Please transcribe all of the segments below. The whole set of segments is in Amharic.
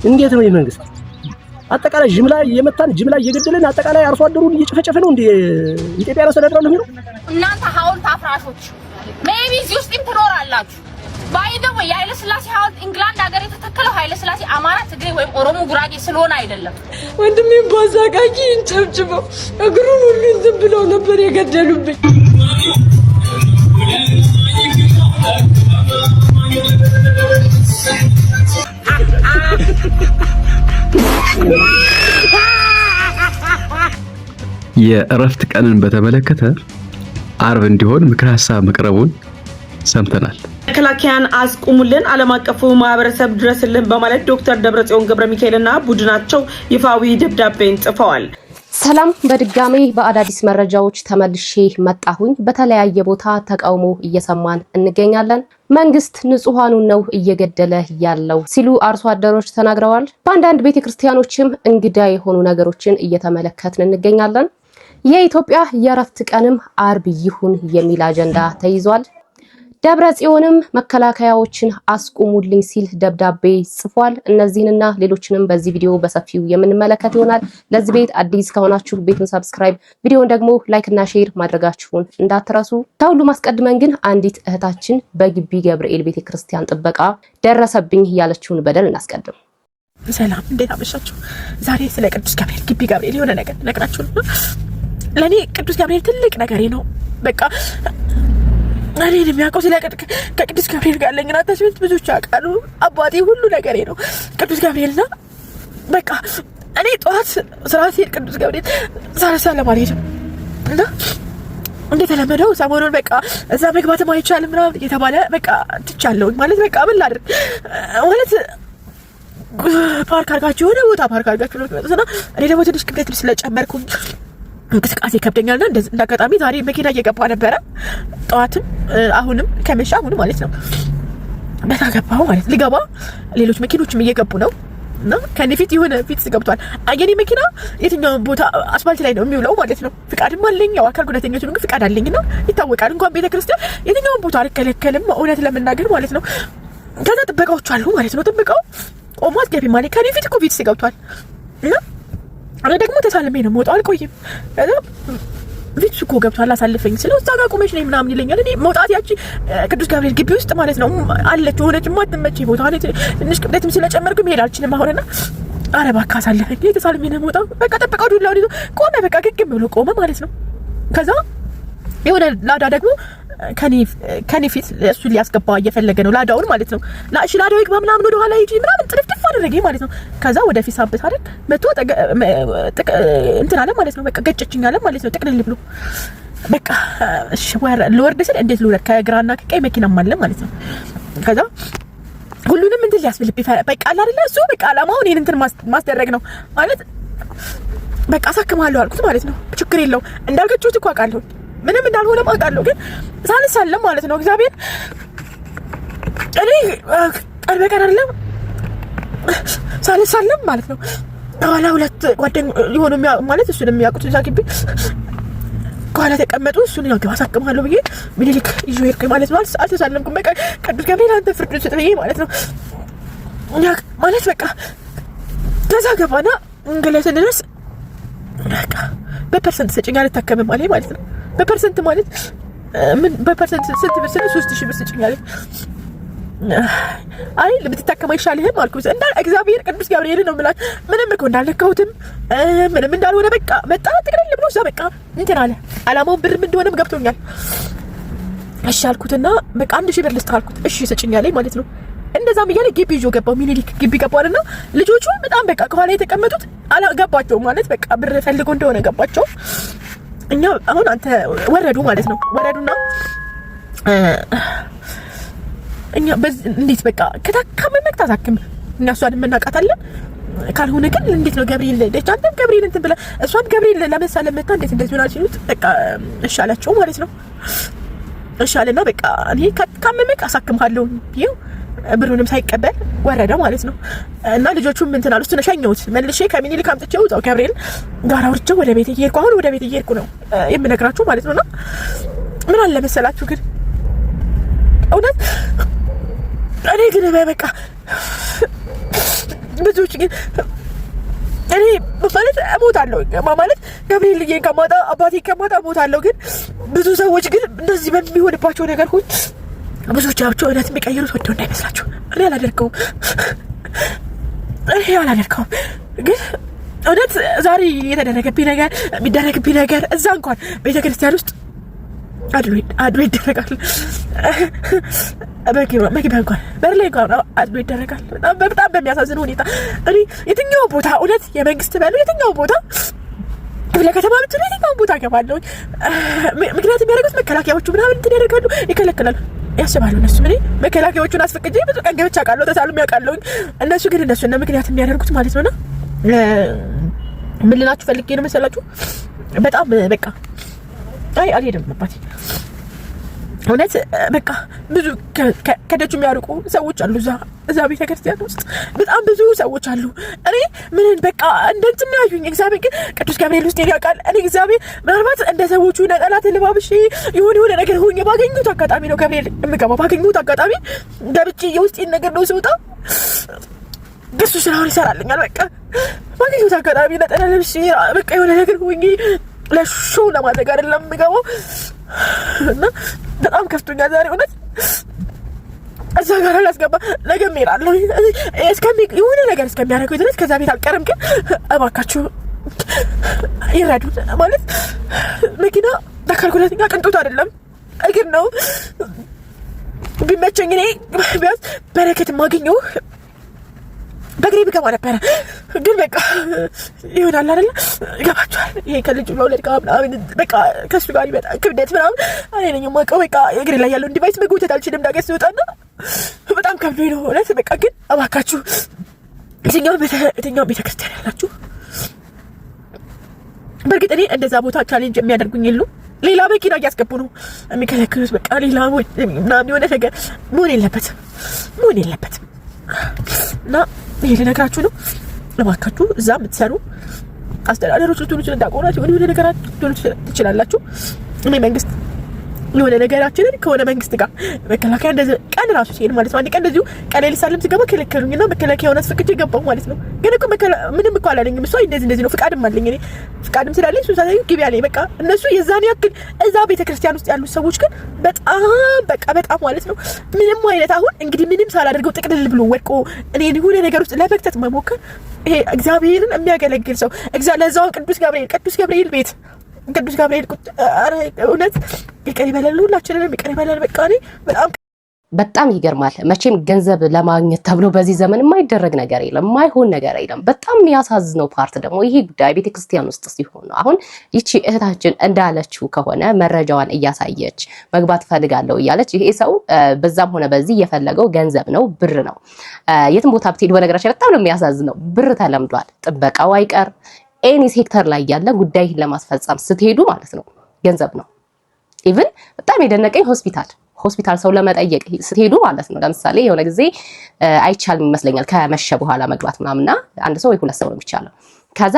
እንዴት ነው የመንግስት አጠቃላይ ጅምላ የመታን ጅምላ እየገደለን አጠቃላይ አርሶ አደሩን እየጨፈጨፈ ነው እንዴ? ኢትዮጵያ ያስተዳድራሉ ነው እናንተ ሐውልት አፍራሾች ሜቢ እዚህ ውስጥም ትኖራላችሁ። ባይደው የኃይለ ሥላሴ ሐውልት ኢንግላንድ ሀገር የተተከለው ኃይለ ሥላሴ አማራ፣ ትግሬ ወይም ኦሮሞ፣ ጉራጌ ስለሆነ አይደለም። ወንድሜ ባዛጋቂ እንጨብጭበው እግሩን ሁሉ እንትን ብለው ነበር የገደሉብኝ። የእረፍት ቀንን በተመለከተ አርብ እንዲሆን ምክር ሐሳብ መቅረቡን ሰምተናል። መከላከያን አስቁሙልን፣ ዓለም አቀፉ ማህበረሰብ ድረስልን በማለት ዶክተር ደብረጽዮን ገብረሚካኤልና ቡድናቸው ይፋዊ ደብዳቤን ጽፈዋል። ሰላም በድጋሜ በአዳዲስ መረጃዎች ተመልሼ መጣሁኝ። በተለያየ ቦታ ተቃውሞ እየሰማን እንገኛለን። መንግስት ንጹሃኑን ነው እየገደለ ያለው ሲሉ አርሶ አደሮች ተናግረዋል። በአንዳንድ ቤተክርስቲያኖችም እንግዳ የሆኑ ነገሮችን እየተመለከትን እንገኛለን። የኢትዮጵያ የእረፍት ቀንም አርብ ይሁን የሚል አጀንዳ ተይዟል። ደብረጽዮንም መከላከያዎችን አስቁሙልኝ ሲል ደብዳቤ ጽፏል። እነዚህንና ሌሎችንም በዚህ ቪዲዮ በሰፊው የምንመለከት ይሆናል። ለዚህ ቤት አዲስ ከሆናችሁ ቤቱን ሰብስክራይብ፣ ቪዲዮውን ደግሞ ላይክ እና ሼር ማድረጋችሁን እንዳትረሱ። ከሁሉም አስቀድመን ግን አንዲት እህታችን በግቢ ገብርኤል ቤተክርስቲያን ጥበቃ ደረሰብኝ ያለችውን በደል እናስቀድም። ሰላም እንዴት አመሻችሁ? ዛሬ ስለ ቅዱስ ገብርኤል ግቢ ገብርኤል የሆነ ነገር ነግራችሁ ነው። ለኔ ቅዱስ ገብርኤል ትልቅ ነገሬ ነው። በቃ እኔ የሚያውቀው ስለ ከቅዱስ ገብርኤል ጋር ያለኝ አታችመንት ብዙዎች ያውቃሉ። አባቴ ሁሉ ነገሬ ነው ቅዱስ ገብርኤልና በቃ እኔ ጠዋት ስራ ሲሄድ ቅዱስ ገብርኤል ሳለሳ ለማለት እና እንደተለመደው ሰሞኑን በቃ እዛ መግባትም አይቻልም ምናምን እየተባለ በቃ ትቻለሁኝ ማለት በቃ ምን ላድርግ ማለት ፓርክ አድርጋችሁ የሆነ ቦታ ፓርክ አድርጋችሁ ነው እና እኔ ደግሞ ትንሽ ክብደት ስለጨመርኩኝ እንቅስቃሴ ከብደኛልና እንደ አጋጣሚ ዛሬ መኪና እየገባ ነበረ። ጠዋትም አሁንም ከመሻ አሁን ማለት ነው በታገባው ማለት ልገባ ሌሎች መኪኖችም እየገቡ ነው እና ከኔ ፊት የሆነ ፊት ገብቷል። አየኔ መኪና የትኛው ቦታ አስፋልት ላይ ነው የሚውለው ማለት ነው። ፍቃድም አለኝ ያው አካል ጉዳተኞች ነው ፍቃድ አለኝና ይታወቃል። እንኳን ቤተክርስቲያን የትኛው ቦታ አልከለከልም እውነት ለመናገር ማለት ነው። ከዛ ጥበቃዎች አሉ ማለት ነው። ጥበቃው ቆሟት ገቢ ማለት ከኔ ፊት እኮ ፊት ገብቷል እና እኔ ደግሞ ተሳልሜ ነው የምወጣው አልቆይም። ቪትስ እኮ ገብቷል አሳልፈኝ ስለው እዛ ጋር ቆመሽ ነኝ ምናምን ይለኛል። እኔ መውጣት ያቺ ቅዱስ ገብርኤል ግቢ ውስጥ ማለት ነው አለች ሆነች ማትመጪ ቦታ ላይ ትንሽ ክብደትም ስለጨመርኩ መሄድ አልችልም አሁንና ኧረ እባክህ አሳልፈኝ ተሳልሜ ነው የምወጣው። በቃ ጠበቀው ዱላውን ይዞ ቆመ። በቃ ግግም ብሎ ቆመ ማለት ነው። ከዛ የሆነ ላዳ ደግሞ ከኔ ፊት እሱ ሊያስገባ እየፈለገ ነው ላዳውን ማለት ነው። እሺ ላዳው ይግባ ምናምን ወደ ኋላ ሂጂ ምናምን ጥፍጥፍ አደረገኝ ማለት ነው። ከዛ ወደ ፊት ሳብት አይደል መጥቶ እንትን አለ ማለት ነው። በቃ ገጨችኝ አለ ማለት ነው። ጥቅልል ብሎ በቃ እሺ ልወርድ ስል እንዴት ልውረድ ከግራና ከቀኝ መኪናም አለ ማለት ነው። ከዛ ሁሉንም እንትን ሊያስብልብ በቃ አለ አይደል እሱ በቃ አላማው እኔን እንትን ማስደረግ ነው ማለት በቃ አሳክማለሁ አልኩት ማለት ነው። ችግር የለው እንዳልከችሁት እኮ አውቃለሁ ምንም እንዳልሆነ ማውቃለሁ። ግን ሳልሳለም ማለት ነው እግዚአብሔር እኔ ቀን በቀን አይደለም ሳልሳለም ማለት ነው። ኋላ ሁለት ጓደኞች ሊሆኑ ማለት እሱን የሚያውቁት እዛ ግቢ ከኋላ ተቀመጡ። እሱን ያው አሳክማለሁ ብዬ ምኒልክ ይዞ ሄድኩኝ ማለት ነው። አልተሳለምኩም። በቃ ቅዱስ ገብርኤል አንተ ፍርዱን ስጥ ብዬ ማለት ነው ማለት በቃ ከዛ ገባና እንግዲህ ስንደርስ በቃ በፐርሰንት ሰጭኝ አልታከምም አለኝ ማለት ነው። በፐርሰንት ማለት ምን በፐርሰንት ስንት ብር 3000 ብር ሰጭኝ አለኝ። አይ ልብትታከም አይሻልህም አልኩት። እንዳል እግዚአብሔር ቅዱስ ገብርኤል ነው ማለት ምንም እኮ እንዳልነካሁትም ምንም እንዳልሆነ በቃ መጣ ጥቅልል ብሎ እዛ በቃ እንትን አለ። አላማው ብር ምን እንደሆነም ገብቶኛል። እሺ አልኩትና በቃ 1000 ብር ልስጥ አልኩት። እሺ ሰጭኝ አለኝ ማለት ነው። እንደዛም እያለ ግቢ ይዞ ገባው። ሚኒሊክ ግቢ ገባውና ልጆቹ በጣም በቃ ከኋላ የተቀመጡት አላገባቸው ማለት በቃ ብር ፈልጎ እንደሆነ ገባቸው። እኛ አሁን አንተ ወረዱ ማለት ነው። ወረዱና እኛ እንዴት በቃ ከታከመ ታሳክም እኛ እሷን እናቃታለን። ካልሆነ ግን እንዴት ነው ገብርኤል ደቻንተም ገብርኤል እንትን ብለ እሷን ገብርኤል ለመሳለም መጣ እንዴት እንደዚህ ሆናል ሲሉት በቃ እሺ አላቸው ማለት ነው። እሺ አለና በቃ እኔ ካመመክ አሳክምሃለሁ ይው ብሩንም ሳይቀበል ወረደ ማለት ነው። እና ልጆቹም እንትን አሉ። እሱን ሸኘሁት መልሼ ከሚኒሊክ አምጥቼው እዛው ገብርኤል ጋር አውርቼው ወደ ቤት እየሄድኩ አሁን ወደ ቤት እየሄድኩ ነው የምነግራችሁ ማለት ነውና ምን አለ መሰላችሁ ግን እውነት እኔ ግን በቃ ብዙዎች ግን እኔ ማለት እሞታለሁ ማለት ገብርኤል ልጄን ከማጣ አባቴ ከማጣ እሞታለሁ። ግን ብዙ ሰዎች ግን እንደዚህ በሚሆንባቸው ነገር ሁሉ ብዙዎቻቸው እውነት የሚቀይሩት ወደው እንዳይመስላችሁ። እኔ አላደርገውም ግን እውነት ዛሬ የተደረገብኝ ነገር የሚደረግብኝ ነገር እዛ እንኳን ቤተክርስቲያን ውስጥ አድሮ ይደረጋል። መግቢያ እንኳን በር ላይ እንኳን አድሮ ይደረጋል። በጣም በሚያሳዝን ሁኔታ እኔ የትኛው ቦታ እውነት የመንግስት በለው የትኛው ቦታ ክፍለ ከተማ ብትሉ የትኛው ቦታ ገባለሁ። ምክንያቱም የሚያደርጉት መከላከያዎቹ ምናምን እንትን ያደርጋሉ፣ ይከለክላሉ፣ ያስባሉ። እነሱ እኔ መከላከያዎቹን አስፈቅጄ ብዙ ቀን ገብቼ አውቃለሁ፣ ተሳልሜ አውቃለሁ። እነሱ ግን እነሱ እና ምክንያት የሚያደርጉት ማለት ነውና ምን ልላችሁ ፈልጌ ነው መሰላችሁ? በጣም በቃ አልሄድም አባቴ እውነት በቃ ብዙ ከደጁ የሚያርቁ ሰዎች አሉ እዛ ቤተክርስቲያን ውስጥ በጣም ብዙ ሰዎች አሉ። እኔ ምን በቃ እንደንትና ያዩኝ እግዚአብሔር ግን ቅዱስ ገብርኤል ውስጥ ያውቃል። እኔ እግዚአብሔር ምናልባት እንደ ሰዎቹ ነጠላት ልባብሽ የሆነ ነገር ሆኜ ባገኙት አጋጣሚ ነው ገብርኤል የምገባው። ባገኙት አጋጣሚ ገብቼ የውስጤን ነገር ነው ስወጣ እሱ ስራውን ይሰራልኛል። በቃ ባገኙት አጋጣሚ ነጠላ ለብሼ በቃ የሆነ ነገር ሆኜ ለሾው ለማድረግ አይደለም የምገባው እና በጣም ከፍቶኛል ዛሬ እውነት። እዛ ጋር አላስገባ ነገ እሄዳለሁ የሆነ ነገር እስከሚያደርገው ድረስ ከዛ ቤት አልቀርም። ግን እባካችሁ ይረዱን ማለት መኪና አካል ጉዳተኛ ቅንጦት አይደለም እግር ነው። ቢመቸኝ እኔ ቢያንስ በረከት የማገኘው በእግሬ ብገባ ነበረ። ግን በቃ ይሆናል አይደለ ይገባችኋል። ይሄ ከልጁ መውለድ ጋር ምናምን በቃ ከሱ ጋር ይመጣ ክብደት ምናምን እኔ ነኝ የማውቀው። በቃ እግሬ ላይ ያለው ዲቫይስ መጎተት አልችልም። ዳገት ሲወጣና በጣም ከብዶኝ ነው እውነት። በቃ ግን እባካችሁ የትኛው ቤተክርስቲያን ያላችሁ በእርግጥ እኔ እንደዛ ቦታ ቻሌንጅ የሚያደርጉኝ የሉም። ሌላ መኪና እያስገቡ ነው የሚከለክሉት። በቃ ሌላ ምናምን የሆነ ነገር መሆን የለበትም እና ይሄ ልነግራችሁ ነው። እባካችሁ እዛ የምትሰሩ አስተዳደሮች ልትሆኑ እንዳቆራችሁ የሆነ ነገር ልትሆኑ ትችላላችሁ። እኔ መንግስት የሆነ ነገራችንን ከሆነ መንግስት ጋር መከላከያ እንደዚህ ቀን ራሱ ሲሄድ ማለት ነው። አንድ ቀን እንደዚሁ ቀን ልሳለም ሲገባ ከለከሉኝና መከላከያውን አስፈቅጄ ገባሁ ማለት ነው። ግን እኮ ምንም እኮ አላለኝም። እሷ እንደዚህ ነው ፍቃድም አለኝ። እኔ ፍቃድም ስላለኝ እሱ ሳይዩ ግቢ አለኝ። በቃ እነሱ የዛን ያክል እዛ ቤተክርስቲያን ውስጥ ያሉት ሰዎች ግን በጣም ማለት ነው ምንም አይነት አሁን እንግዲህ ምንም ሳላደርገው ጥቅልል ብሎ ወድቆ እኔ የሆነ ነገር ውስጥ ለመክተት መሞከር ይሄ እግዚአብሔርን የሚያገለግል ሰው ለዛው ቅዱስ ገብርኤል ቤት ቅዱስ ገብርኤል እውነት ይቅር ይበላል፣ ሁላችንንም ይቅር ይበላል። በቃ እኔ በጣም ይገርማል። መቼም ገንዘብ ለማግኘት ተብሎ በዚህ ዘመን የማይደረግ ነገር የለም፣ የማይሆን ነገር የለም። በጣም የሚያሳዝነው ፓርት ደግሞ ይሄ ጉዳይ ቤተክርስቲያን ውስጥ ሲሆን ነው። አሁን ይቺ እህታችን እንዳለችው ከሆነ መረጃዋን እያሳየች መግባት ፈልጋለሁ እያለች ይሄ ሰው በዛም ሆነ በዚህ እየፈለገው ገንዘብ ነው፣ ብር ነው። የትም ቦታ ብትሄዱ በነገራችን በጣም ነው የሚያሳዝነው። ብር ተለምዷል፣ ጥበቃው አይቀር ኤኒ ሴክተር ላይ ያለ ጉዳይን ለማስፈጸም ስትሄዱ ማለት ነው ገንዘብ ነው። ኢቭን በጣም የደነቀኝ ሆስፒታል ሰው ለመጠየቅ ስትሄዱ ማለት ነው። ለምሳሌ የሆነ ጊዜ አይቻልም ይመስለኛል ከመሸ በኋላ መግባት ምናምንና አንድ ሰው ወይ ሁለት ሰው ነው የሚቻለው። ከዛ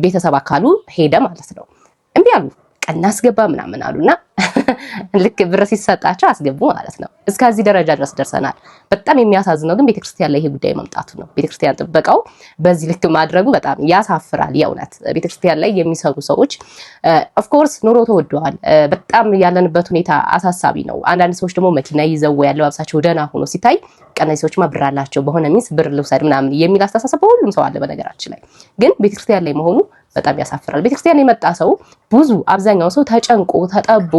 ቤተሰብ አካሉ ሄደ ማለት ነው። እምቢ አሉ። ቀና አስገባ ምናምን አሉና ልክ ብር ሲሰጣቸው አስገቡ ማለት ነው። እስከዚህ ደረጃ ድረስ ደርሰናል። በጣም የሚያሳዝነው ግን ቤተክርስቲያን ላይ ይሄ ጉዳይ መምጣቱ ነው። ቤተክርስቲያን ጥበቃው በዚህ ልክ ማድረጉ በጣም ያሳፍራል። የእውነት ቤተክርስቲያን ላይ የሚሰሩ ሰዎች ኦፍ ኮርስ ኑሮ ተወደዋል። በጣም ያለንበት ሁኔታ አሳሳቢ ነው። አንዳንድ ሰዎች ደግሞ መኪና ይዘው ያለው አብሳቸው ደና ሆኖ ሲታይ ቀናይ ሰዎች ብር አላቸው በሆነ ሚንስ ብር ልውሰድ ምናምን የሚል አስተሳሰብ ሁሉም ሰው አለ በነገራችን ላይ። ግን ቤተክርስቲያን ላይ መሆኑ በጣም ያሳፍራል። ቤተክርስቲያን የመጣ ሰው አብዛኛው ሰው ተጨንቆ ተጠቦ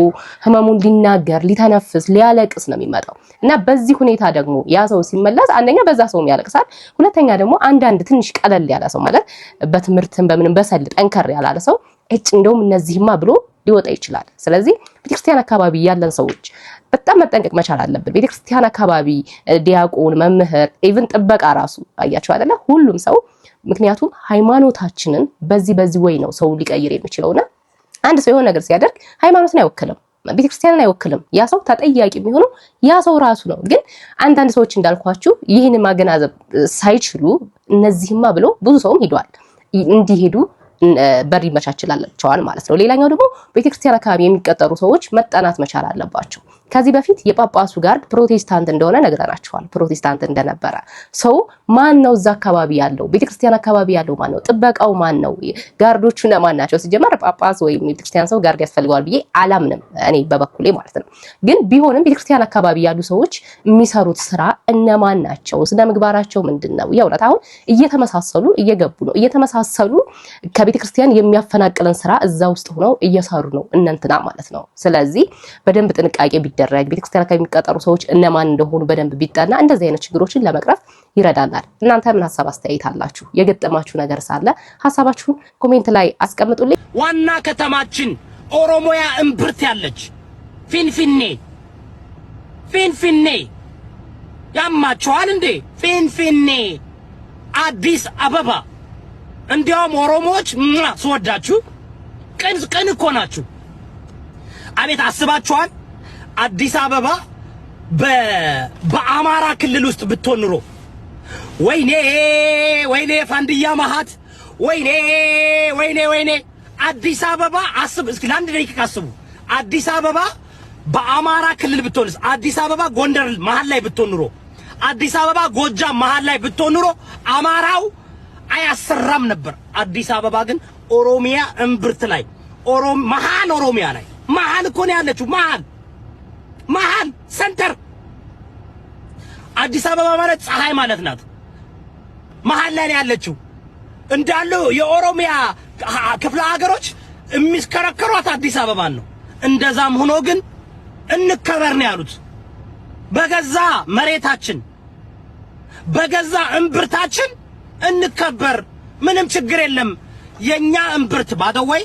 ህመሙን ሊናገር ሊተነፍስ ሊያለቅስ ነው የሚመጣው እና በዚህ ሁኔታ ደግሞ ያ ሰው ሲመለስ አንደኛ በዛ ሰውም ያለቅሳል፣ ሁለተኛ ደግሞ አንዳንድ ትንሽ ቀለል ያለ ሰው ማለት በትምህርትም በምንም በሰል ጠንከር ያላለ ሰው እንደውም እነዚህማ ብሎ ሊወጣ ይችላል። ስለዚህ ቤተክርስቲያን አካባቢ ያለን ሰዎች በጣም መጠንቀቅ መቻል አለብን። ቤተክርስቲያን አካባቢ ዲያቆን፣ መምህር፣ ኢቭን ጥበቃ ራሱ አያችሁ አይደለ ሁሉም ሰው ምክንያቱም ሃይማኖታችንን በዚህ ወይ ነው ሰው ሊቀይር የሚችለውና አንድ ሰው የሆነ ነገር ሲያደርግ ሃይማኖትን አይወክልም፣ ቤተክርስቲያንን አይወክልም። ያ ሰው ተጠያቂ የሚሆነው ያ ሰው ራሱ ነው። ግን አንዳንድ ሰዎች እንዳልኳችሁ ይህን ማገናዘብ ሳይችሉ እነዚህማ ብሎ ብዙ ሰውም ሄዷል። እንዲሄዱ በር ይመቻችላቸዋል ማለት ነው። ሌላኛው ደግሞ ቤተክርስቲያን አካባቢ የሚቀጠሩ ሰዎች መጠናት መቻል አለባቸው። ከዚህ በፊት የጳጳሱ ጋርድ ፕሮቴስታንት እንደሆነ ነግረናችኋል። ፕሮቴስታንት እንደነበረ ሰው ማን ነው እዛ አካባቢ ያለው ቤተክርስቲያን አካባቢ ያለው ማን ነው? ጥበቃው ማን ነው? ጋርዶቹ ለማን ናቸው? ሲጀመር ጳጳስ ወይም ቤተክርስቲያን ሰው ጋርድ ያስፈልገዋል ብዬ አላምንም እኔ በበኩሌ ማለት ነው። ግን ቢሆንም ቤተክርስቲያን አካባቢ ያሉ ሰዎች የሚሰሩት ስራ እነማን ናቸው? ስነ ምግባራቸው ምንድነው? የእውነት አሁን እየተመሳሰሉ እየገቡ ነው። እየተመሳሰሉ ከቤተክርስቲያን የሚያፈናቅለን ስራ እዛ ውስጥ ሆነው እየሰሩ ነው እነንትና ማለት ነው። ስለዚህ በደንብ ጥንቃቄ ቢደረግ ቤተክርስቲያን አካባቢ የሚቀጠሩ ሰዎች እነማን እንደሆኑ በደንብ ቢጠና እንደዚህ አይነት ችግሮችን ለመቅረፍ ይረዳናል። እናንተ ምን ሐሳብ አስተያየት አላችሁ? የገጠማችሁ ነገር ሳለ ሐሳባችሁን ኮሜንት ላይ አስቀምጡልኝ። ዋና ከተማችን ኦሮሞያ እምብርት ያለች ፊንፊኔ ያማችኋል እንዴ? ፊንፊኔ አዲስ አበባ። እንዲያውም ኦሮሞዎች ስወዳችሁ ቅን እኮ ናችሁ። አቤት አስባችኋል? አዲስ አበባ በአማራ ክልል ውስጥ ብትሆን ኑሮ ወይኔ ፋንድያ ማሃት ወይኔ አዲስ አበባ አስብ እስኪ ለአንድ ደቂቃ አስቡ። አዲስ አበባ በአማራ ክልል ብትሆንስ? አዲስ አበባ ጎንደር መሃል ላይ ብትሆን ኑሮ፣ አዲስ አበባ ጎጃም መሃል ላይ ብትሆን ኑሮ አማራው አያሰራም ነበር። አዲስ አበባ ግን ኦሮሚያ እምብርት ላይ መሃል ኦሮሚያ ላይ መሃል እኮ ነው ያለችው። መሃል ሰንተር አዲስ አበባ ማለት ፀሐይ ማለት ናት። መሃል ላይ ያለችው እንዳሉ የኦሮሚያ ክፍለ ሀገሮች የሚስከረከሯት አዲስ አበባን ነው። እንደዛም ሆኖ ግን እንከበር ነው ያሉት። በገዛ መሬታችን በገዛ እምብርታችን እንከበር፣ ምንም ችግር የለም። የኛ እምብርት ባደወይ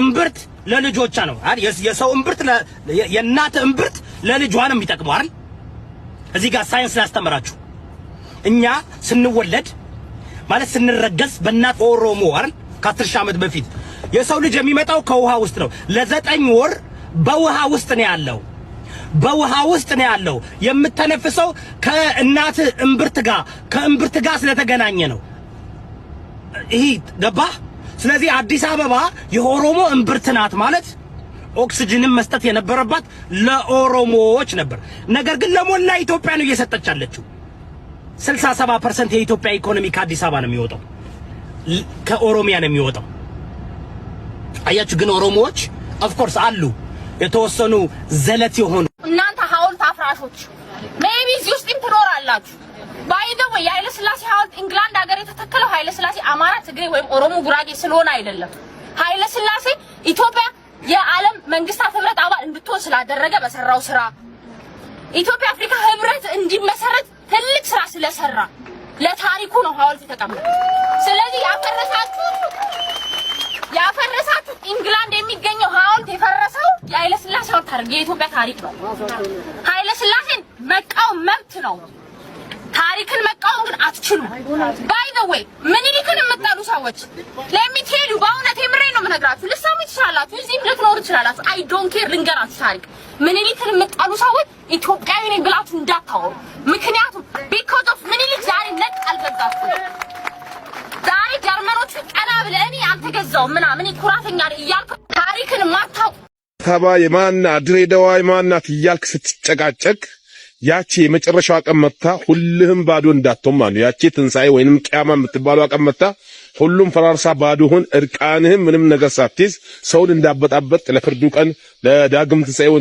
እምብርት ለልጆቿ ነው አይደል? የሰው እምብርት የእናት እምብርት ለልጇ ነው የሚጠቅመው አይደል? እዚህ ጋር ሳይንስ ላስተምራችሁ። እኛ ስንወለድ ማለት ስንረገዝ በእናት ኦሮሞ አይደል? ከ10 ሺህ ዓመት በፊት የሰው ልጅ የሚመጣው ከውሃ ውስጥ ነው። ለ9 ወር በውሃ ውስጥ ነው ያለው። በውሃ ውስጥ ነው ያለው። የምተነፍሰው ከእናት እምብርት ጋር ስለተገናኘ ነው። ይሄ ገባ? ስለዚህ አዲስ አበባ የኦሮሞ እምብርት ናት ማለት ኦክሲጅንን መስጠት የነበረባት ለኦሮሞዎች ነበር። ነገር ግን ለሞላ ኢትዮጵያ ነው እየሰጠች ያለችው። 67% የኢትዮጵያ ኢኮኖሚ ከአዲስ አበባ ነው የሚወጣው፣ ከኦሮሚያ ነው የሚወጣው። አያችሁ። ግን ኦሮሞዎች ኦፍ ኮርስ አሉ የተወሰኑ ዘለት የሆኑ እናንተ ሐውልት አፍራሾች ሜቢ እዚህ ውስጥም ትኖራላችሁ። ባይደው የኃይለ ሥላሴ ሐውልት ኢንግላንድ ሀገር የተተከለው ኃይለ ሥላሴ አማራ፣ ትግሬ ወይም ኦሮሞ ጉራጌ ስለሆነ አይደለም። ኃይለ ሥላሴ ኢትዮጵያ የዓለም መንግስታት ህብረት አባል እንድትሆን ስላደረገ በሰራው ስራ ኢትዮጵያ አፍሪካ ህብረት እንዲመሰረት ትልቅ ስራ ስለሰራ ለታሪኩ ነው ሐውልት የተቀመጠው። ስለዚህ ያፈረሳችሁ ኢንግላንድ የሚገኘው ሐውልት የፈረሰው የኃይለ ሥላሴ ሐውልት አይደለም፣ የኢትዮጵያ ታሪክ ነው። ኃይለ ሥላሴን መቃወም መብት ነው። ታሪክን መቃወም ግን አትችሉም። ባይ ዘ ዌይ ምኒልክን የምትጠሉ ሰዎች ለሚቴሉ በእውነት የምሬን ነው የምነግራችሁ። ልትሰሙ ትችላላችሁ፣ እዚህም ልትኖሩ ትችላላችሁ። አይ ዶንት ኬር። ልንገራችሁ ታሪክ ምኒልክን የምትጠሉ ሰዎች ኢትዮጵያዊ ነኝ ብላችሁ እንዳታወሩ። ምክንያቱም ቢኮዝ ኦፍ ምኒልክ ዛሬ ነጥ አልገዛችሁ። ዛሬ ጀርመኖች ቀና ብለህ እኔ አልተገዛውም ምናምን ኩራተኛ ነኝ እያልኩ ታሪክን ማታውቁ ታባ የማና ድሬዳዋ የማናት እያልክ ስትጨቃጨቅ ያቺ የመጨረሻው ቀን መጣ። ሁሉም ባዶ እንዳትሆን ማለት ያቺ ትንሳኤ ወይንም ቂያማ የምትባለው ቀን መጣ። ሁሉም ፈራርሳ ባዶህን እርቃንህም ምንም ነገር ሳትይዝ ሰውን እንዳበጣበጥ ለፍርዱ ቀን ለዳግም ትንሳኤ ወይ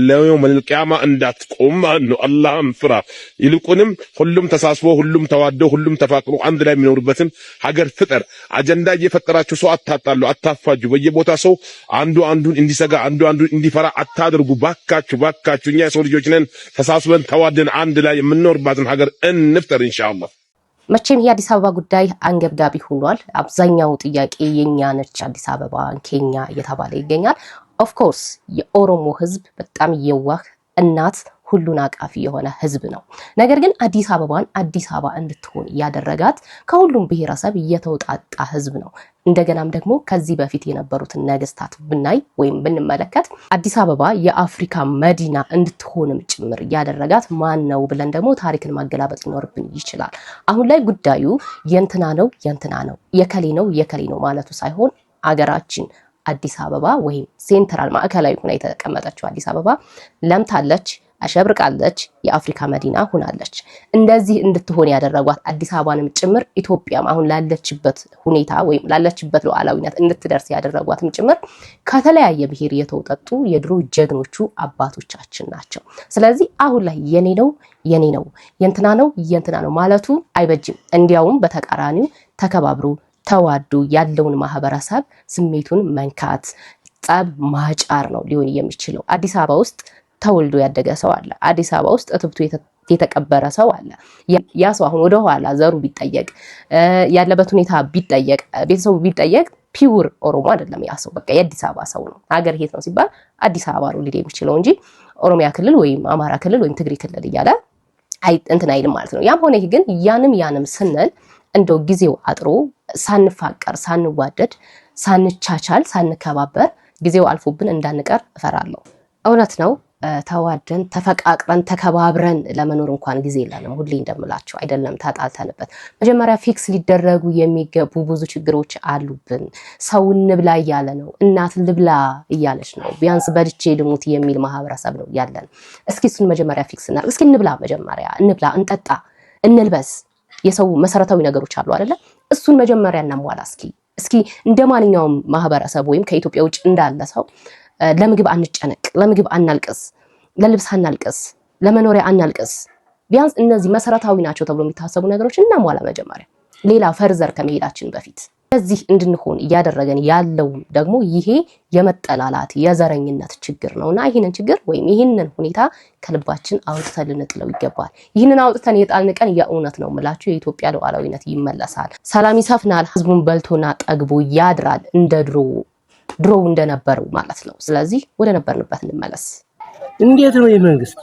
ለየውም ቂያማ እንዳትቆም ማለት ነው። አላህን ፍራ። ይልቁንም ሁሉም ተሳስቦ ሁሉም ተዋደው ሁሉም ተፋቅሮ አንድ ላይ የሚኖርበትን ሀገር ፍጠር። አጀንዳ እየፈጠራችሁ ሰው አታጣሉ፣ አታፋጁ። በየቦታ ሰው አንዱ አንዱን እንዲሰጋ አንዱ አንዱን እንዲፈራ አታድርጉ። ባካችሁ እኛ የሰው ልጆች ነን። ተሳስበን ተዋደን አንድ ላይ የምንኖርባትን ሀገር እንፍጠር ኢንሻአላህ። መቼም የአዲስ አበባ ጉዳይ አንገብጋቢ ሆኗል። አብዛኛው ጥያቄ የኛ ነች አዲስ አበባ ኬኛ እየተባለ ይገኛል። ኦፍ ኮርስ የኦሮሞ ህዝብ በጣም የዋህ እናት ሁሉን አቃፊ የሆነ ህዝብ ነው። ነገር ግን አዲስ አበባን አዲስ አበባ እንድትሆን ያደረጋት ከሁሉም ብሔረሰብ የተውጣጣ ህዝብ ነው። እንደገናም ደግሞ ከዚህ በፊት የነበሩትን ነገስታት ብናይ ወይም ብንመለከት አዲስ አበባ የአፍሪካ መዲና እንድትሆንም ጭምር ያደረጋት ማን ነው ብለን ደግሞ ታሪክን ማገላበጥ ሊኖርብን ይችላል። አሁን ላይ ጉዳዩ የንትና ነው የከሌ ነው ማለቱ ሳይሆን አገራችን አዲስ አበባ ወይም ሴንትራል ማዕከላዊ ሆና የተቀመጠችው አዲስ አበባ ለምታለች፣ አሸብርቃለች፣ የአፍሪካ መዲና ሆናለች። እንደዚህ እንድትሆን ያደረጓት አዲስ አበባንም ጭምር ኢትዮጵያም አሁን ላለችበት ሁኔታ ወይም ላለችበት ሉዓላዊነት እንድትደርስ ያደረጓትም ጭምር ከተለያየ ብሔር የተውጣጡ የድሮ ጀግኖቹ አባቶቻችን ናቸው። ስለዚህ አሁን ላይ የኔ ነው የእንትና ነው ማለቱ አይበጅም። እንዲያውም በተቃራኒው ተከባብሩ ተዋዱ ያለውን ማህበረሰብ ስሜቱን መንካት፣ ጸብ ማጫር ነው ሊሆን የሚችለው። አዲስ አበባ ውስጥ ተወልዶ ያደገ ሰው አለ። አዲስ አበባ ውስጥ እትብቱ የተቀበረ ሰው አለ። ያ ሰው አሁን ወደ ኋላ ዘሩ ቢጠየቅ ያለበት ሁኔታ ቢጠየቅ ቤተሰቡ ቢጠየቅ ፒውር ኦሮሞ አይደለም ያ ሰው፣ በቃ የአዲስ አበባ ሰው ነው። ሀገር የት ነው ሲባል አዲስ አበባ ነው ሊል የሚችለው እንጂ ኦሮሚያ ክልል ወይም አማራ ክልል ወይም ትግሬ ክልል እያለ እንትን አይልም ማለት ነው። ያም ሆነ ግን ያንም ስንል እንደው ጊዜው አጥሮ ሳንፋቀር፣ ሳንዋደድ፣ ሳንቻቻል፣ ሳንከባበር ጊዜው አልፎብን እንዳንቀር እፈራለሁ። እውነት ነው። ተዋደን ተፈቃቅረን ተከባብረን ለመኖር እንኳን ጊዜ የለንም። ሁሌ እንደምላችሁ አይደለም ተጣልተንበት። መጀመሪያ ፊክስ ሊደረጉ የሚገቡ ብዙ ችግሮች አሉብን። ሰው እንብላ እያለ ነው፣ እናት ልብላ እያለች ነው። ቢያንስ በልቼ ልሙት የሚል ማህበረሰብ ነው ያለን። እስኪ እሱን መጀመሪያ ፊክስ እናድርግ። እስኪ እንብላ፣ መጀመሪያ እንብላ፣ እንጠጣ፣ እንልበስ። የሰው መሰረታዊ ነገሮች አሉ አይደለ? እሱን መጀመሪያ እናሟላ። እስኪ እንደ ማንኛውም ማህበረሰብ ወይም ከኢትዮጵያ ውጭ እንዳለ ሰው ለምግብ አንጨነቅ፣ ለምግብ አናልቅስ፣ ለልብስ አናልቅስ፣ ለመኖሪያ አናልቅስ። ቢያንስ እነዚህ መሰረታዊ ናቸው ተብሎ የሚታሰቡ ነገሮች እናሟላ መጀመሪያ፣ ሌላ ፈርዘር ከመሄዳችን በፊት። እዚህ እንድንሆን እያደረገን ያለው ደግሞ ይሄ የመጠላላት የዘረኝነት ችግር ነውና ይህንን ችግር ወይም ይህንን ሁኔታ ከልባችን አውጥተን ልንጥለው ይገባል። ይህንን አውጥተን የጣልን ቀን የእውነት ነው የምላችሁ የኢትዮጵያ ሉዓላዊነት ይመለሳል፣ ሰላም ይሰፍናል፣ ህዝቡን በልቶና ጠግቦ ያድራል እንደ ድሮ እንደነበረው ማለት ነው። ስለዚህ ወደ ነበርንበት እንመለስ። እንዴት ነው የመንግስት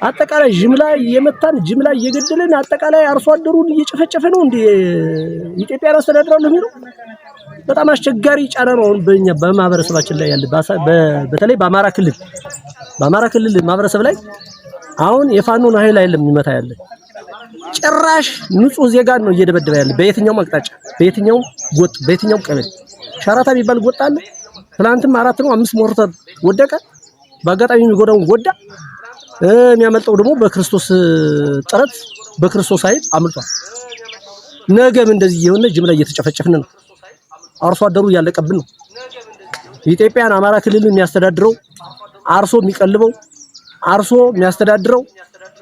አጠቃላይ ጅምላ የመታን ጅምላ እየገደለን አጠቃላይ አርሶ አደሩን እየጨፈጨፈ ነው እንዴ ኢትዮጵያ አስተዳድራለሁ የሚለው? በጣም አስቸጋሪ ጫና ነው በእኛ በማህበረሰባችን ላይ ያለ በተለይ በአማራ ክልል ማህበረሰብ ላይ አሁን የፋኖን ኃይል አይደለም የሚመታ ያለ ጭራሽ ንጹህ ዜጋ ነው እየደበደበ ያለ። በየትኛው አቅጣጫ፣ በየትኛው ጎጥ፣ በየትኛው ቀበሌ ሻራታ የሚባል ጎጥ አለ። ትናንትም 4 ነው 5 ሞርተር ወደቀ። በአጋጣሚ የሚጎዳውን ጎዳ፣ የሚያመልጠው ደግሞ በክርስቶስ ጥረት በክርስቶስ ኃይል አምልጧል። ነገም እንደዚህ የሆነ ጅምላ እየተጨፈጨፍን ነው። አርሶ አደሩ እያለቀብን ነው። ኢትዮጵያን አማራ ክልል የሚያስተዳድረው አርሶ የሚቀልበው አርሶ የሚያስተዳድረው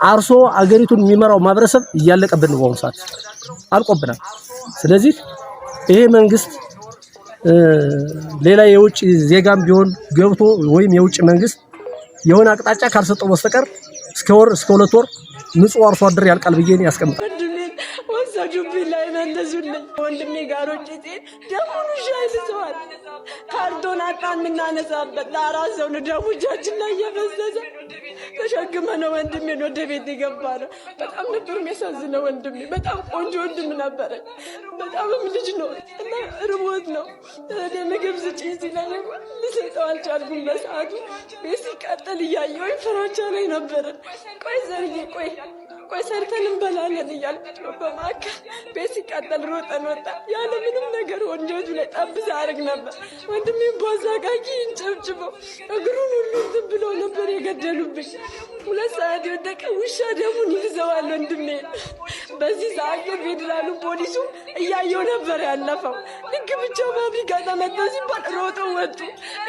አርሶ አገሪቱን የሚመራው ማህበረሰብ እያለቀብን ነው። በአሁኑ ሰዓት አልቆብናል። ስለዚህ ይሄ መንግስት ሌላ የውጭ ዜጋም ቢሆን ገብቶ ወይም የውጭ መንግስት የሆነ አቅጣጫ ካልሰጠው በስተቀር እስከ 2 ወር ንጹህ አርሶ አደር ያልቃል ብዬ ነው ያስቀምጣል። ወሰዱብኝ ላይ መለሱልኝ። ወንድሜ ጋሮች ደሙን ሻይልሰዋል። ካርቶን አጣን የምናነሳበት ለ4 ሰው ነው ደሙ እጃችን ላይ እየፈሰሰ ተሸክመ ነው ወንድሜን ወደ ቤት የገባ ነው። በጣም ነበር የሚያሳዝነው። ወንድሜ በጣም ቆንጆ ወንድም ነበረ። በጣምም ልጅ ነው እና ርቦት ነው ምግብ ስጪኝ ሲለኝ ልሰጠው አልቻልኩም። በሰዓቱ ቤት ሲቃጠል እያየሁኝ ፍራቻ ላይ ነበረ። ቆይ ዘርዬ ቆይ ሰርተን እንበላለን እያልኩት ነው። በማዕከል ቤት ሲቃጠል ሮጠን ወጣ። ያለ ምንም ነገር ወንጀቱ ላይ ጠብዛ አድርግ ነበር። ወንድሜን በአዛጋጊ እንጨብጭበው እግሩን ሁሉ እንትን ብለው ነበር የገደሉብኝ። 2 ሰዓት የወደቀ ውሻ ደሙን ይልዘዋል ወንድሜ። በዚህ ሰዓት የፌዴራሉ ፖሊሱ እያየው ነበር ያለፈው። ልክ ብቻ ፋብሪካ ተመታ ሲባል ሮጦ ወጡ።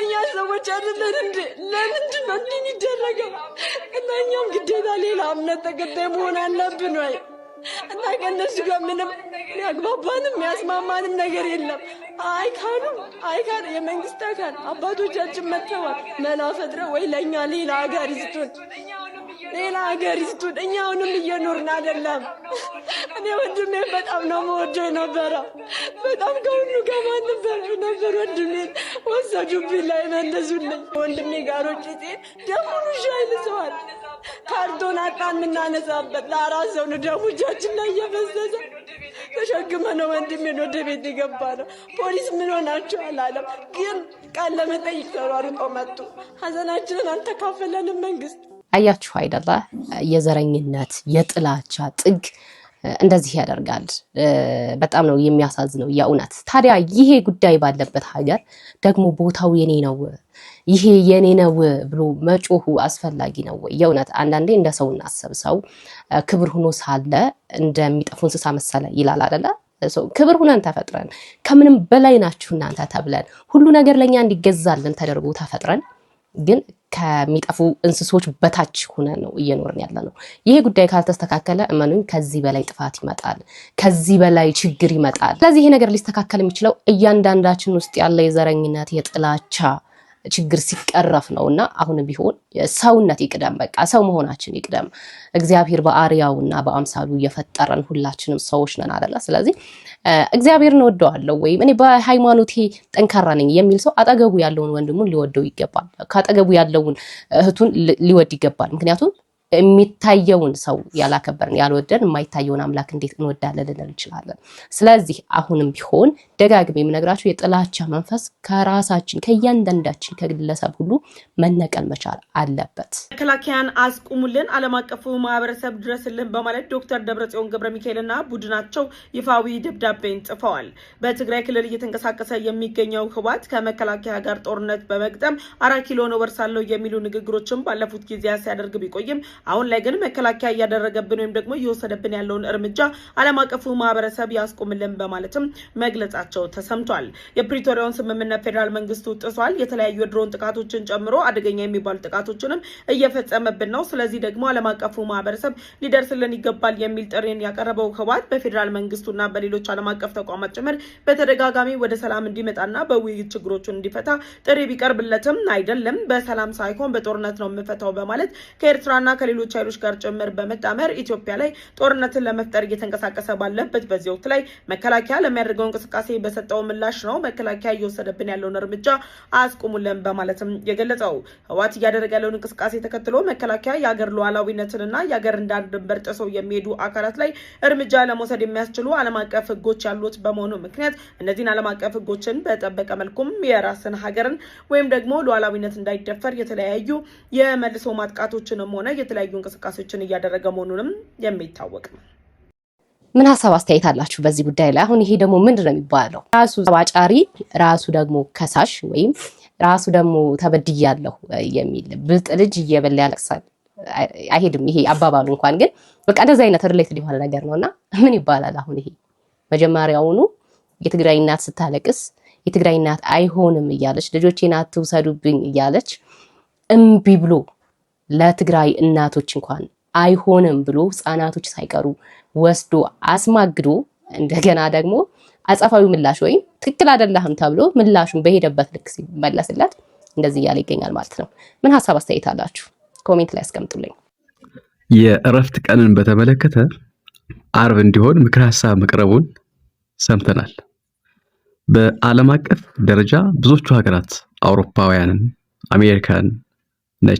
እኛ ሰዎች አይደለን እንዴ? ለምንድን ነው እንዲህ ይደረገው? እና እኛም ግዴታ ሌላ እምነት ተከታይ መሆን አለብን ወይ? እና ከነሱ ጋር ምንም ያግባባንም ያስማማንም ነገር የለም። አይካኑ የመንግስት አካል አባቶቻችን መተዋል መላ ፈጥረው ወይ ለኛ ሌላ ሀገር ይስጡን። እኛ አሁንም እየኖርን አይደለም። እኔ ወንድሜ በጣም ነው የምወደው የነበረው። በጣም ከሁሉ ጋር ነበር ወንድሜን ወሰዱብኝ ላይ መለሱልኝ። ወንድሜ ጋሮች ደሙን ሻይልሰዋል። ካርቶን አጣን የምናነሳበት ለ4 ሰው ነው ደሙ እጃችን ላይ እየፈሰሰ ተሸክመ ነው ወንድሜን ወደ ቤት የገባ ነው። ፖሊስ ምን ሆናችሁ አላለም፣ ግን ቃል ለመጠይቅ ተሯሩጦ መጡ። ሀዘናችንን አልተካፈለንም መንግስት። አያችሁ አይደለ? የዘረኝነት የጥላቻ ጥግ እንደዚህ ያደርጋል። በጣም ነው የሚያሳዝነው የእውነት። ታዲያ ይሄ ጉዳይ ባለበት ሀገር ደግሞ ቦታው የኔ ነው ይሄ የኔ ነው ብሎ መጮሁ አስፈላጊ ነው ወይ? የእውነት አንዳንዴ እንደ ሰው እናስብ። ሰው ክብር ሆኖ ሳለ እንደሚጠፉ እንስሳ መሰለ ይላል አይደለ? ክብር ሆነን ተፈጥረን ከምንም በላይ ናችሁ እናንተ ተብለን ሁሉ ነገር ለኛ እንዲገዛልን ተደርጎ ተፈጥረን ግን ከሚጠፉ እንስሶች በታች ሆነን ነው እየኖርን ያለነው። ይሄ ጉዳይ ካልተስተካከለ እመኑኝ ከዚህ በላይ ጥፋት ይመጣል፣ ከዚህ በላይ ችግር ይመጣል። ስለዚህ ይሄ ነገር ሊስተካከል የሚችለው እያንዳንዳችን ውስጥ ያለ የዘረኝነት የጥላቻ ችግር ሲቀረፍ ነውና አሁንም ቢሆን ሰውነት ይቅደም። በቃ ሰው መሆናችን ይቅደም። እግዚአብሔር በአርአያውና በአምሳሉ የፈጠረን ሁላችንም ሰዎች ነን አይደለ? ስለዚህ እግዚአብሔርን እወደዋለሁ ወይም እኔ በሃይማኖቴ ጠንካራ ነኝ የሚል ሰው አጠገቡ ያለውን ወንድሙን ሊወደው ይገባል። ካጠገቡ ያለውን እህቱን ሊወድ ይገባል። ምክንያቱም የሚታየውን ሰው ያላከበርን ያልወደን የማይታየውን አምላክ እንዴት እንወዳለን ልንል እንችላለን? ስለዚህ አሁንም ቢሆን ደጋግሜ የምነግራችሁ የጥላቻ መንፈስ ከራሳችን ከእያንዳንዳችን ከግለሰብ ሁሉ መነቀል መቻል አለበት። መከላከያን አስቁሙልን፣ ዓለም አቀፉ ማህበረሰብ ድረስልን በማለት ዶክተር ደብረጽዮን ገብረ ሚካኤልና ቡድናቸው ይፋዊ ደብዳቤን ጽፈዋል። በትግራይ ክልል እየተንቀሳቀሰ የሚገኘው ህወሓት ከመከላከያ ጋር ጦርነት በመግጠም 4 ኪሎ ነው ወርሳለሁ የሚሉ ንግግሮችን ባለፉት ጊዜያት ሲያደርግ ቢቆይም አሁን ላይ ግን መከላከያ እያደረገብን ወይም ደግሞ እየወሰደብን ያለውን እርምጃ ዓለም አቀፉ ማህበረሰብ ያስቁምልን በማለትም መግለጻቸው ተሰምቷል። የፕሪቶሪያውን ስምምነት ፌደራል መንግስቱ ጥሷል። የተለያዩ የድሮን ጥቃቶችን ጨምሮ አደገኛ የሚባሉ ጥቃቶችንም እየፈጸመብን ነው። ስለዚህ ደግሞ ዓለም አቀፉ ማህበረሰብ ሊደርስልን ይገባል የሚል ጥሪን ያቀረበው ህወሓት በፌደራል መንግስቱና በሌሎች ዓለም አቀፍ ተቋማት ጭምር በተደጋጋሚ ወደ ሰላም እንዲመጣና በውይይት ችግሮቹን እንዲፈታ ጥሪ ቢቀርብለትም አይደለም በሰላም ሳይሆን በጦርነት ነው የምፈታው በማለት ከኤርትራና ከሌሎች ኃይሎች ጋር ጭምር በመጣመር ኢትዮጵያ ላይ ጦርነትን ለመፍጠር እየተንቀሳቀሰ ባለበት በዚህ ወቅት ላይ መከላከያ ለሚያደርገው እንቅስቃሴ በሰጠው ምላሽ ነው መከላከያ እየወሰደብን ያለውን እርምጃ አስቁሙልን በማለትም የገለጸው። ህወሓት እያደረገ ያለውን እንቅስቃሴ ተከትሎ መከላከያ የሀገር ሉዓላዊነትንና የሀገር ዳር ድንበር ጥሰው የሚሄዱ አካላት ላይ እርምጃ ለመውሰድ የሚያስችሉ ዓለም አቀፍ ህጎች ያሉት በመሆኑ ምክንያት እነዚህን ዓለም አቀፍ ህጎችን በጠበቀ መልኩም የራስን ሀገርን ወይም ደግሞ ሉዓላዊነት እንዳይደፈር የተለያዩ የመልሶ ማጥቃቶችንም ሆነ የተለያዩ እንቅስቃሴዎችን እያደረገ መሆኑንም የሚታወቅ ነው። ምን ሀሳብ አስተያየት አላችሁ በዚህ ጉዳይ ላይ? አሁን ይሄ ደግሞ ምንድነው የሚባለው? ራሱ አጫሪ ራሱ ደግሞ ከሳሽ ወይም ራሱ ደግሞ ተበድያለሁ የሚል ብልጥ ልጅ እየበላ ያለቅሳል አይሄድም። ይሄ አባባሉ እንኳን ግን በቃ እንደዛ አይነት ሪሌትድ የሆነ ነገር ነውና ምን ይባላል? አሁን ይሄ መጀመሪያውኑ የትግራይ እናት ስታለቅስ የትግራይ እናት አይሆንም እያለች ልጆቼን አትውሰዱብኝ እያለች እምቢ ብሎ ለትግራይ እናቶች እንኳን አይሆንም ብሎ ህፃናቶች ሳይቀሩ ወስዶ አስማግዶ እንደገና ደግሞ አጸፋዊ ምላሽ ወይም ትክክል አይደለህም ተብሎ ምላሹን በሄደበት ልክ ሲመለስለት እንደዚህ እያለ ይገኛል ማለት ነው። ምን ሀሳብ አስተያየት አላችሁ? ኮሜንት ላይ አስቀምጡልኝ። የእረፍት ቀንን በተመለከተ አርብ እንዲሆን ምክር ሀሳብ መቅረቡን ሰምተናል። በዓለም አቀፍ ደረጃ ብዙዎቹ ሀገራት አውሮፓውያንን፣ አሜሪካን፣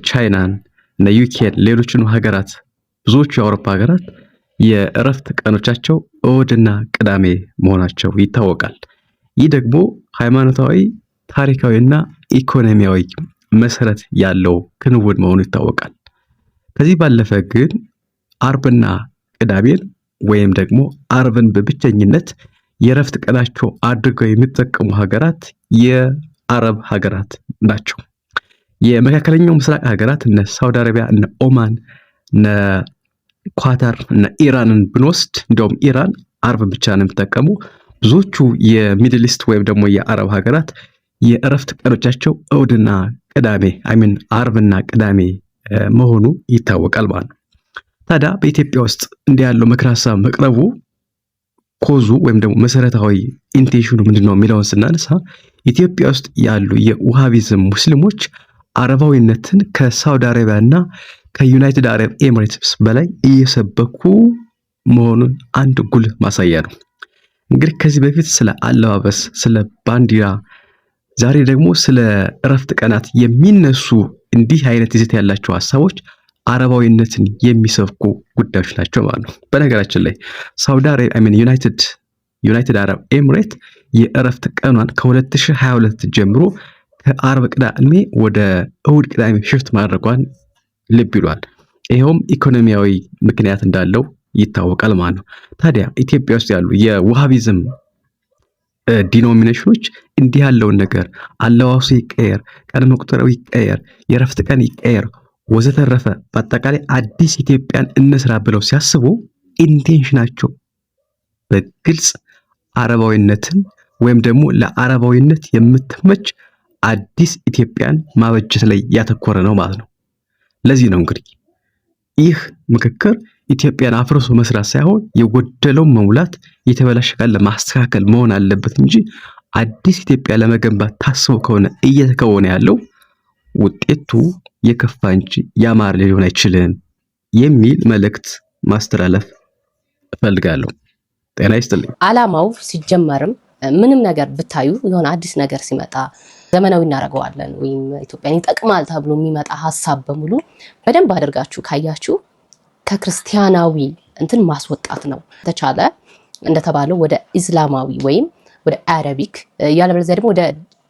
ቻይናን፣ ዩኬን ሌሎችንም ሀገራት ብዙዎቹ የአውሮፓ ሀገራት የእረፍት ቀኖቻቸው እሁድና ቅዳሜ መሆናቸው ይታወቃል። ይህ ደግሞ ሃይማኖታዊ፣ ታሪካዊና ኢኮኖሚያዊ መሰረት ያለው ክንውን መሆኑ ይታወቃል። ከዚህ ባለፈ ግን አርብና ቅዳሜን ወይም ደግሞ አርብን በብቸኝነት የእረፍት ቀናቸው አድርገው የሚጠቀሙ ሀገራት የአረብ ሀገራት ናቸው። የመካከለኛው ምስራቅ ሀገራት እነ ሳውዲ አረቢያ፣ እነ ኦማን፣ እነ ኳታር እና ኢራንን ብንወስድ እንደውም ኢራን አርብ ብቻ ነው የምትጠቀሙ። ብዙዎቹ የሚድል ኢስት ወይም ደግሞ የአረብ ሀገራት የእረፍት ቀኖቻቸው እሁድና ቅዳሜ አርብና ቅዳሜ መሆኑ ይታወቃል ማለት ነው። ታዲያ በኢትዮጵያ ውስጥ እንዲህ ያለው ምክር ሀሳብ መቅረቡ ኮዙ ወይም ደግሞ መሰረታዊ ኢንቴንሽኑ ምንድነው የሚለውን ስናነሳ ኢትዮጵያ ውስጥ ያሉ የውሃቢዝም ሙስሊሞች አረባዊነትን ከሳውዲ አረቢያና ከዩናይትድ አረብ ኤሚሬትስ በላይ እየሰበኩ መሆኑን አንድ ጉልህ ማሳያ ነው። እንግዲህ ከዚህ በፊት ስለ አለባበስ፣ ስለ ባንዲራ፣ ዛሬ ደግሞ ስለ እረፍት ቀናት የሚነሱ እንዲህ አይነት ይዘት ያላቸው ሀሳቦች አረባዊነትን የሚሰብኩ ጉዳዮች ናቸው ማለት ነው። በነገራችን ላይ ሳውዲ አረቢያ ዩናይትድ አረብ ኤሚሬት የእረፍት ቀኗን ከ2022 ጀምሮ ከአርብ ቅዳሜ ወደ እሁድ ቅዳሜ ሽፍት ማድረጓን ልብ ይሏል። ይሄውም ኢኮኖሚያዊ ምክንያት እንዳለው ይታወቃል ማለት ነው። ታዲያ ኢትዮጵያ ውስጥ ያሉ የዋሃቢዝም ዲኖሚኔሽኖች እንዲህ ያለውን ነገር አለዋወሱ ይቀየር፣ ቀን መቁጠሪያው ይቀየር፣ የረፍት ቀን ይቀየር ወዘተረፈ በአጠቃላይ አዲስ ኢትዮጵያን እንስራ ብለው ሲያስቡ ኢንቴንሽናቸው በግልጽ አረባዊነትን ወይም ደግሞ ለአረባዊነት የምትመች አዲስ ኢትዮጵያን ማበጀት ላይ ያተኮረ ነው ማለት ነው። ለዚህ ነው እንግዲህ ይህ ምክክር ኢትዮጵያን አፍርሶ መስራት ሳይሆን የጎደለው መሙላት የተበላሸ ቃል ለማስተካከል መሆን አለበት እንጂ አዲስ ኢትዮጵያ ለመገንባት ታስቦ ከሆነ እየተከወነ ያለው ውጤቱ የከፋ እንጂ ያማረ ሊሆን አይችልም የሚል መልእክት ማስተላለፍ እፈልጋለሁ። ጤና ይስጥልኝ። ዓላማው ሲጀመርም ምንም ነገር ብታዩ የሆነ አዲስ ነገር ሲመጣ ዘመናዊ እናደርገዋለን ወይም ኢትዮጵያን ይጠቅማል ተብሎ የሚመጣ ሐሳብ በሙሉ በደንብ አድርጋችሁ ካያችሁ ከክርስቲያናዊ እንትን ማስወጣት ነው። ተቻለ እንደተባለው ወደ እስላማዊ ወይም ወደ አረቢክ ያለበለዚያ ደግሞ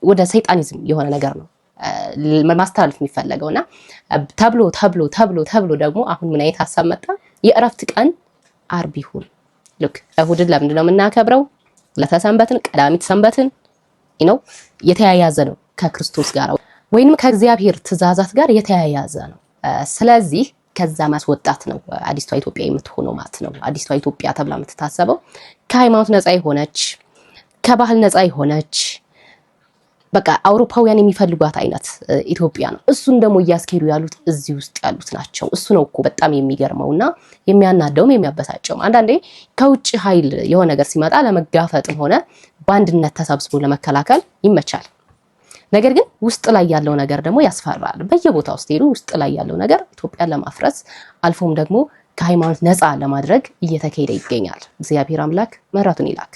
ወደ ሰይጣኒዝም የሆነ ነገር ነው ማስተላለፍ የሚፈልገውና ተብሎ ደግሞ አሁን ምን አይነት ሐሳብ መጣ? የእረፍት ቀን ዓርብ ይሁን። ልክ እሁድን ለምንድን ነው የምናከብረው? ለተሰንበትን ቀዳሚት ሰንበትን ነው የተያያዘ ነው ከክርስቶስ ጋር ወይንም ከእግዚአብሔር ትእዛዛት ጋር የተያያዘ ነው። ስለዚህ ከዛ ማስወጣት ነው አዲስቷ ኢትዮጵያ የምትሆነው ማለት ነው። አዲስቷ ኢትዮጵያ ተብላ የምትታሰበው ከሃይማኖት ነፃ የሆነች ከባህል ነፃ የሆነች በቃ አውሮፓውያን የሚፈልጓት አይነት ኢትዮጵያ ነው። እሱን ደግሞ እያስኬዱ ያሉት እዚህ ውስጥ ያሉት ናቸው። እሱ ነው እኮ በጣም የሚገርመውና የሚያናደውም የሚያበሳጨውም። አንዳንዴ ከውጭ ኃይል የሆነ ነገር ሲመጣ ለመጋፈጥም ሆነ በአንድነት ተሰብስቦ ለመከላከል ይመቻል። ነገር ግን ውስጥ ላይ ያለው ነገር ደግሞ ያስፈራል። በየቦታው ውስጥ ሄዱ ውስጥ ላይ ያለው ነገር ኢትዮጵያን ለማፍረስ አልፎም ደግሞ ከሃይማኖት ነፃ ለማድረግ እየተካሄደ ይገኛል። እግዚአብሔር አምላክ ምሕረቱን ይላክ።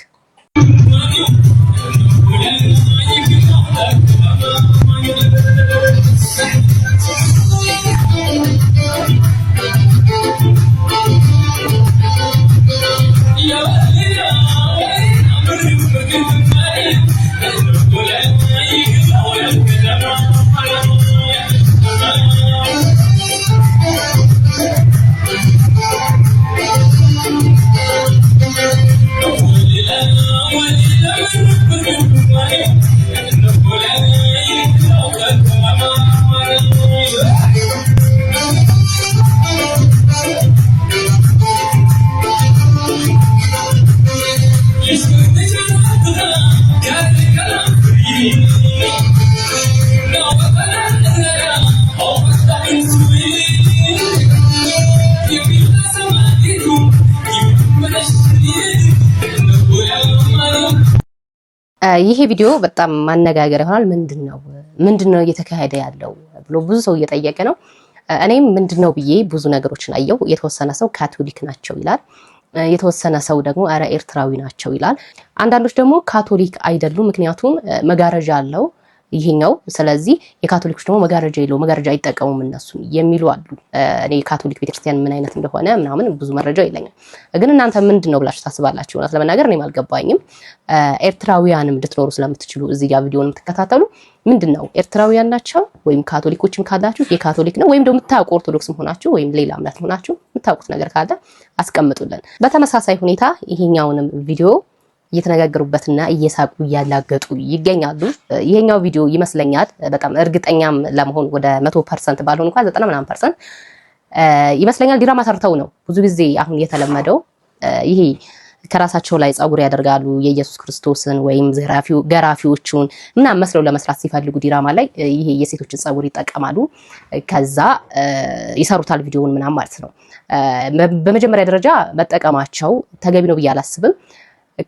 ይሄ ቪዲዮ በጣም ማነጋገር ይሆናል። ምንድነው እየተካሄደ ያለው ብሎ ብዙ ሰው እየጠየቀ ነው። እኔም ምንድነው ብዬ ብዙ ነገሮችን አየሁ። የተወሰነ ሰው ካቶሊክ ናቸው ይላል፣ የተወሰነ ሰው ደግሞ አረ ኤርትራዊ ናቸው ይላል። አንዳንዶች ደግሞ ካቶሊክ አይደሉም ምክንያቱም መጋረጃ አለው ይሄኛው፣ ስለዚህ የካቶሊኮች ደግሞ መጋረጃ የለው መጋረጃ አይጠቀሙም እነሱ የሚሉ አሉ። እኔ ካቶሊክ ቤተክርስቲያን ምን አይነት እንደሆነ ምናምን ብዙ መረጃ የለኝም። ግን እናንተ ምንድነው ብላችሁ ታስባላችሁ? እውነት ለመናገር እኔም አልገባኝም። ኤርትራውያንም ልትኖሩ ስለምትችሉ እዚህ ጋር ቪዲዮውን የምትከታተሉ ምንድነው ኤርትራውያን ናቸው ወይም ካቶሊኮችም ካላችሁ የካቶሊክ ነው ወይም ደግሞ የምታውቁ ኦርቶዶክስም ሆናችሁ ወይም ሌላ እምነት ሆናችሁ የምታውቁት ነገር ካለ አስቀምጡልን። በተመሳሳይ ሁኔታ ይሄኛውንም ቪዲዮ እየተነጋገሩበትና እየሳቁ እያላገጡ ይገኛሉ። ይሄኛው ቪዲዮ ይመስለኛል በጣም እርግጠኛም ለመሆን ወደ 100% ባልሆን እንኳን 90% ይመስለኛል ድራማ ሰርተው ነው። ብዙ ጊዜ አሁን የተለመደው ይሄ ከራሳቸው ላይ ጸጉር ያደርጋሉ የኢየሱስ ክርስቶስን ወይም ገራፊዎቹን ምናምን መስለው ለመስራት ሲፈልጉ ድራማ ላይ ይሄ የሴቶችን ጸጉር ይጠቀማሉ። ከዛ ይሰሩታል ቪዲዮውን ምናምን ማለት ነው። በመጀመሪያ ደረጃ መጠቀማቸው ተገቢ ነው ብዬ አላስብም።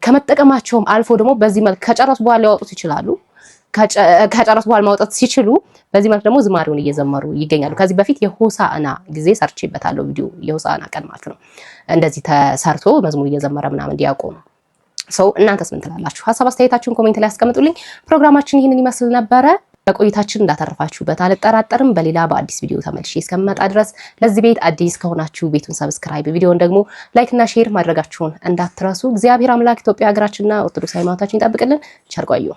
ከመጠቀማቸውም አልፎ ደግሞ በዚህ መልክ ከጨረሱ በኋላ ሊያወጡት ይችላሉ። ከጨረሱ በኋላ ማውጣት ሲችሉ በዚህ መልክ ደግሞ ዝማሬውን እየዘመሩ ይገኛሉ። ከዚህ በፊት የሆሳዕና ጊዜ ሰርቼበታለሁ ቪዲዮ፣ የሆሳዕና ቀን ማለት ነው። እንደዚህ ተሰርቶ መዝሙር እየዘመረ ምናምን ዲያቆኑ ሰው። እናንተስ ምን ትላላችሁ? ሀሳብ አስተያየታችሁን ኮሜንት ላይ አስቀምጡልኝ። ፕሮግራማችን ይህንን ይመስል ነበረ። በቆይታችን እንዳተረፋችሁበት አልጠራጠርም። በሌላ በአዲስ ቪዲዮ ተመልሼ እስከምመጣ ድረስ ለዚህ ቤት አዲስ ከሆናችሁ ቤቱን ሰብስክራይብ፣ ቪዲዮውን ደግሞ ላይክ እና ሼር ማድረጋችሁን እንዳትረሱ። እግዚአብሔር አምላክ ኢትዮጵያ ሀገራችንና ኦርቶዶክስ ሃይማኖታችን ይጠብቅልን። ቸር ቆዩ።